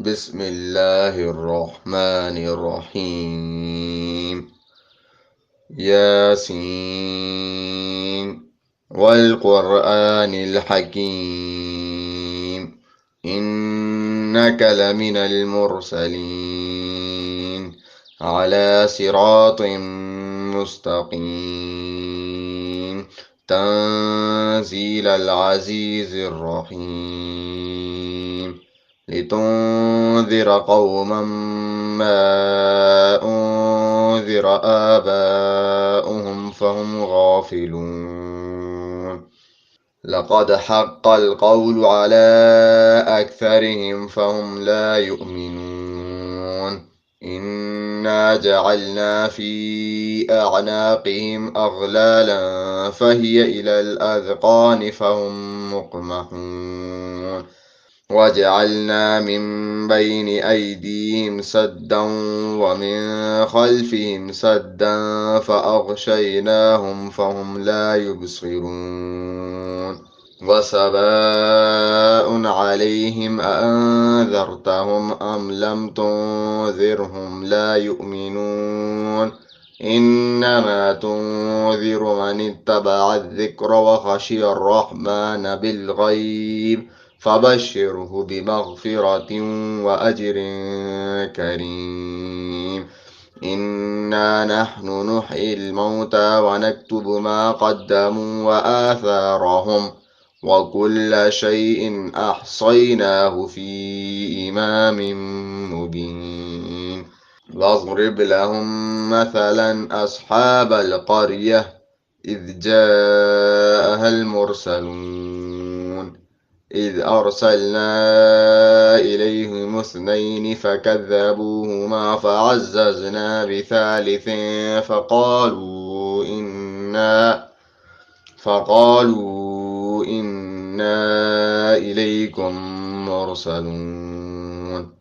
بسم الله الرحمن الرحيم. ياسين والقرآن الحكيم إنك لمن المرسلين على صراط مستقيم تنزيل العزيز الرحيم لتنذر قوما ما أنذر آباؤهم فهم غافلون لقد حق القول على أكثرهم فهم لا يؤمنون إنا جعلنا في أعناقهم أغلالا فهي إلى الأذقان فهم مقمحون وجعلنا من بين أيديهم سدا ومن خلفهم سدا فأغشيناهم فهم لا يبصرون وسواء عليهم أأنذرتهم أم لم تنذرهم لا يؤمنون إنما تنذر من اتبع الذكر وخشي الرحمن بالغيب فبشره بمغفرة وأجر كريم إنا نحن نحيي الموتى ونكتب ما قدموا وآثارهم وكل شيء أحصيناه في إمام مبين واضرب لهم مثلا أصحاب القرية إذ جاءها المرسلون إذ أرسلنا إليهم اثنين فكذبوهما فعززنا بثالث فقالوا إنا إليكم مرسلون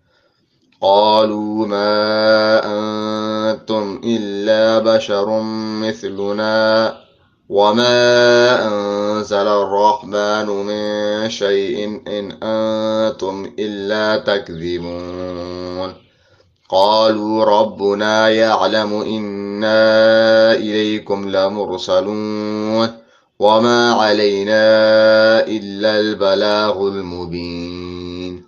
قالوا ما أنتم إلا بشر مثلنا وما أنزل الرحمن من شيء إن أنتم إلا تكذبون قالوا ربنا يعلم إنا إليكم لمرسلون وما علينا إلا البلاغ المبين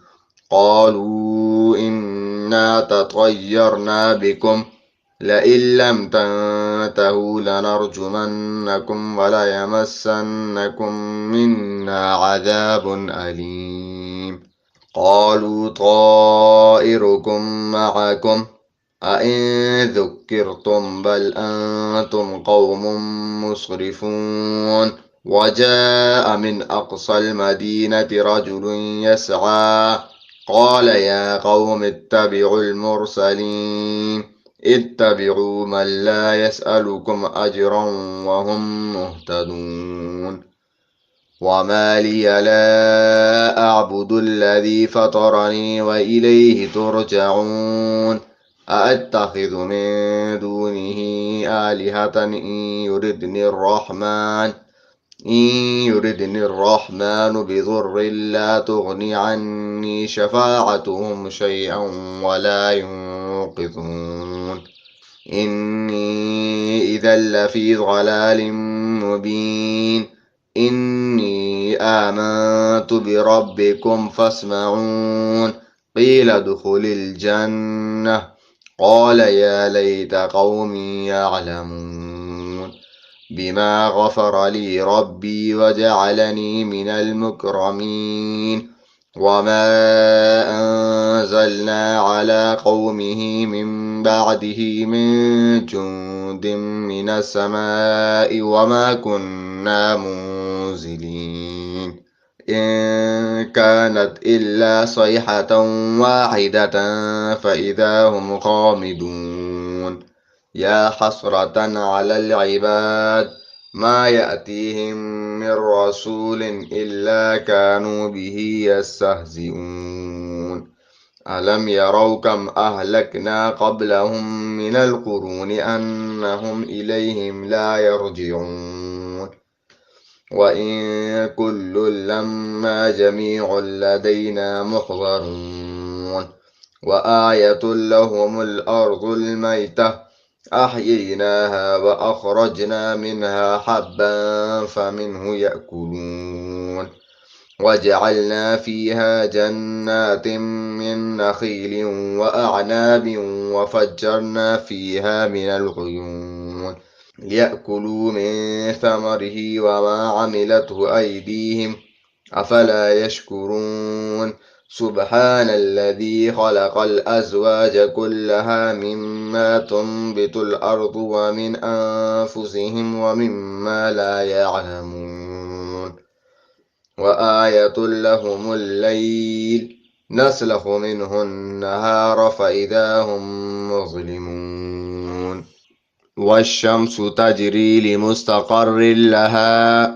قالوا إنا تطيرنا بكم لئن لم تنتهوا لنرجمنكم وليمسنكم منا عذاب أليم قالوا طائركم معكم أئن ذكرتم بل أنتم قوم مسرفون وجاء من أقصى المدينة رجل يسعى قال يا قوم اتبعوا المرسلين اتبعوا من لا يسألكم أجرا وهم مهتدون وما لي لا أعبد الذي فطرني وإليه ترجعون أأتخذ من دونه آلهة إن يردني الرحمن بضر لا تغني عني شفاعتهم شيئا ولا ينقذون إني إذا لفي ضلال مبين إني آمنت بربكم فاسمعون قيل ادخل الجنة قال يا ليت قومي يعلمون بما غفر لي ربي وجعلني من المكرمين وما أنزلنا على قومه من بعده من جند من السماء وما كنا منزلين إن كانت إلا صيحة واحدة فإذا هم خامدون يا حسرة على العباد ما يأتيهم من رسول إلا كانوا به يستهزئون ألم يروا كم أهلكنا قبلهم من القرون أنهم إليهم لا يرجعون وإن كل لما جميع لدينا محضرون وآية لهم الأرض الميتة أحييناها وأخرجنا منها حبا فمنه يأكلون وجعلنا فيها جنات من نخيل وأعناب وفجرنا فيها من العيون ليأكلوا من ثمره وما عملته أيديهم أفلا يشكرون سبحان الذي خلق الأزواج كلها مما تنبت الأرض ومن أنفسهم ومما لا يعلمون وآية لهم الليل نسلخ منه النهار فإذا هم مظلمون والشمس تجري لمستقر لها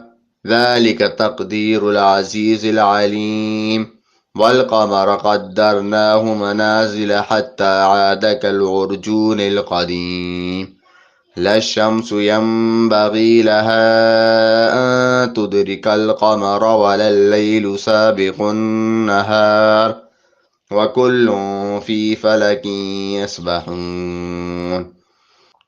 ذلك تقدير العزيز العليم والقمر قدرناه منازل حتى عاد كالعرجون القديم لا الشمس ينبغي لها أن تدرك القمر ولا الليل سابق النهار وكل في فلك يسبحون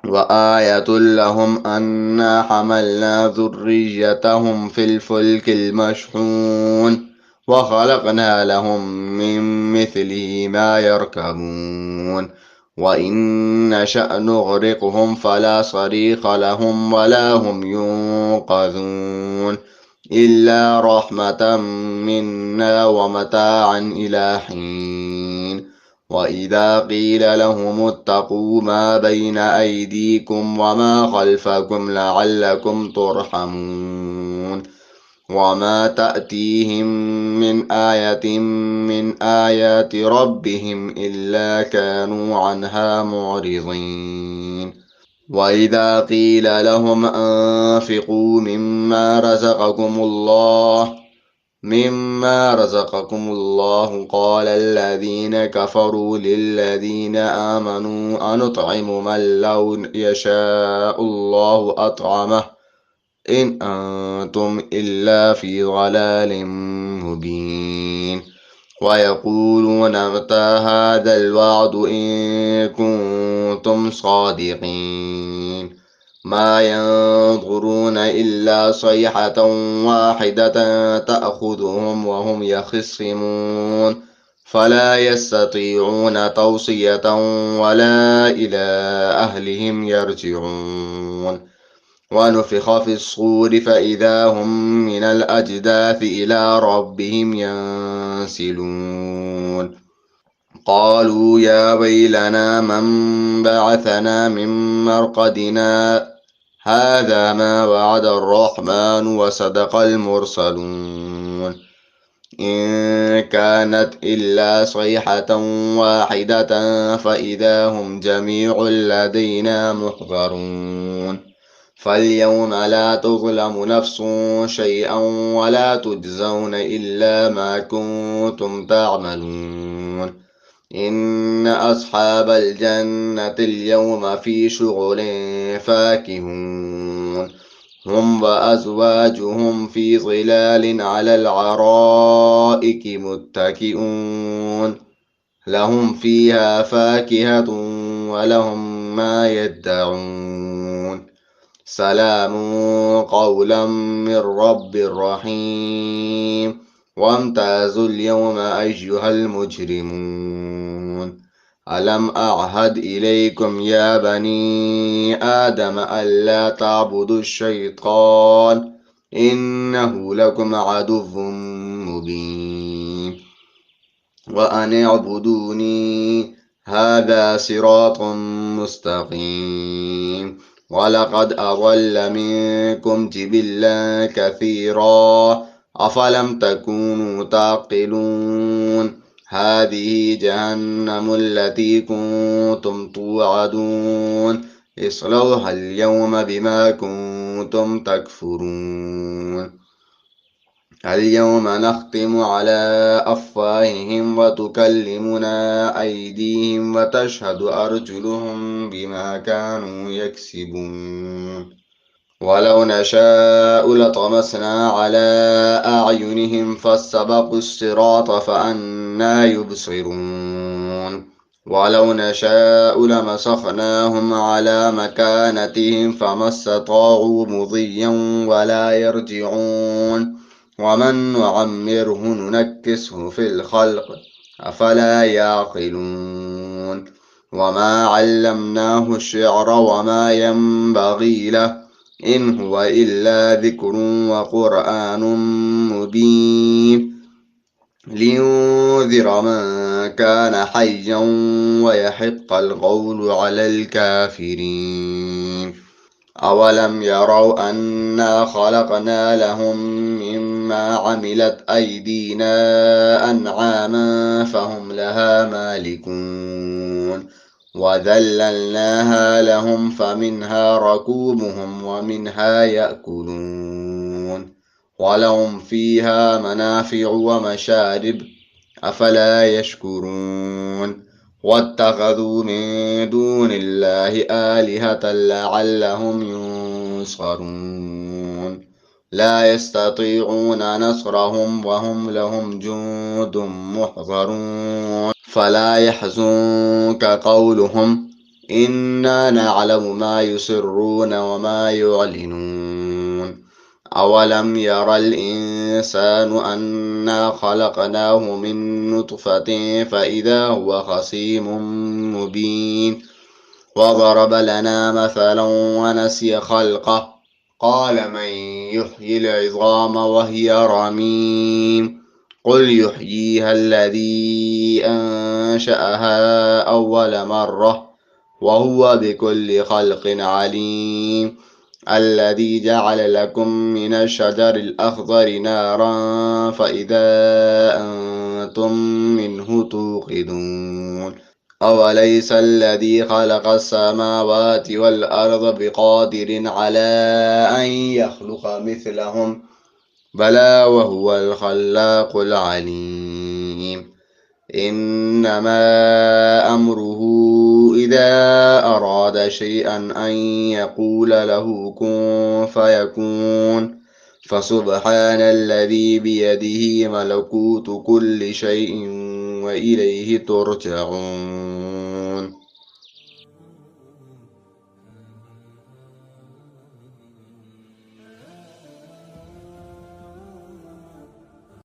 وآية لهم أنا حملنا ذريتهم في الفلك المشحون وخلقنا لهم من مثله ما يركبون وإن نشأ نغرقهم فلا صريخ لهم ولا هم ينقذون إلا رحمة منا ومتاعا إلى حين وإذا قيل لهم اتقوا ما بين أيديكم وما خلفكم لعلكم ترحمون وما تأتيهم من آية من آيات ربهم إلا كانوا عنها معرضين وإذا قيل لهم أنفقوا مما رزقكم الله قال الذين كفروا للذين آمنوا أنطعم من لو يشاء الله أطعمه إن أنتم إلا في ضلال مبين ويقولون متى هذا الوعد إن كنتم صادقين ما ينظرون إلا صيحة واحدة تأخذهم وهم يخصمون فلا يستطيعون توصية ولا إلى أهلهم يرجعون ونفخ في الصور فإذا هم من الأجداث إلى ربهم ينسلون قالوا يا ويلنا من بعثنا من مرقدنا هذا ما وعد الرحمن وصدق المرسلون إن كانت إلا صيحة واحدة فإذا هم جميع لدينا محضرون فاليوم لا تظلم نفس شيئا ولا تجزون إلا ما كنتم تعملون إن أصحاب الجنة اليوم في شغل فاكهون هم وأزواجهم في ظلال على العرائك متكئون لهم فيها فاكهة ولهم ما يدعون سلام قولا من رب رحيم وامتازوا اليوم أيها المجرمون ألم أعهد إليكم يا بني آدم ألا تعبدوا الشيطان إنه لكم عدو مبين وأن اعبدوني هذا صراط مستقيم ولقد أضل منكم جبلا كثيرا أفلم تكونوا تعقلون هذه جهنم التي كنتم توعدون اصلوها اليوم بما كنتم تكفرون اليوم نختم على أفواههم وتكلمنا أيديهم وتشهد أرجلهم بما كانوا يكسبون ولو نشاء لطمسنا على أعينهم فاستبقوا الصراط فأنى يبصرون ولو نشاء لمسخناهم على مكانتهم فما استطاعوا مضيا ولا يرجعون ومن نعمره ننكسه في الخلق أفلا يعقلون وما علمناه الشعر وما ينبغي له إن هو إلا ذكر وقرآن مبين لينذر من كان حيا ويحق القول على الكافرين أولم يروا أنا خلقنا لهم مما عملت أيدينا أنعاما فهم لها مالكون وذللناها لهم فمنها ركوبهم ومنها يأكلون ولهم فيها منافع ومشارب أفلا يشكرون واتخذوا من دون الله آلهة لعلهم ينصرون لا يستطيعون نصرهم وهم لهم جند محضرون فلا يحزنك قولهم إنا نعلم ما يسرون وما يعلنون أولم ير الإنسان أنا خلقناه من نطفة فإذا هو خصيم مبين وضرب لنا مثلا ونسي خلقه قال من يحيي العظام وهي رميم قل يحييها الذي أنشأها أول مرة وهو بكل خلق عليم الذي جعل لكم من الشجر الأخضر نارا فإذا أنتم منه توقدون أوليس الذي خلق السماوات والأرض بقادر على أن يخلق مثلهم بلى وهو الخلاق العليم إنما أمره إذا أراد شيئا أن يقول له كن فيكون فسبحان الذي بيده ملكوت كل شيء وإليه ترجعون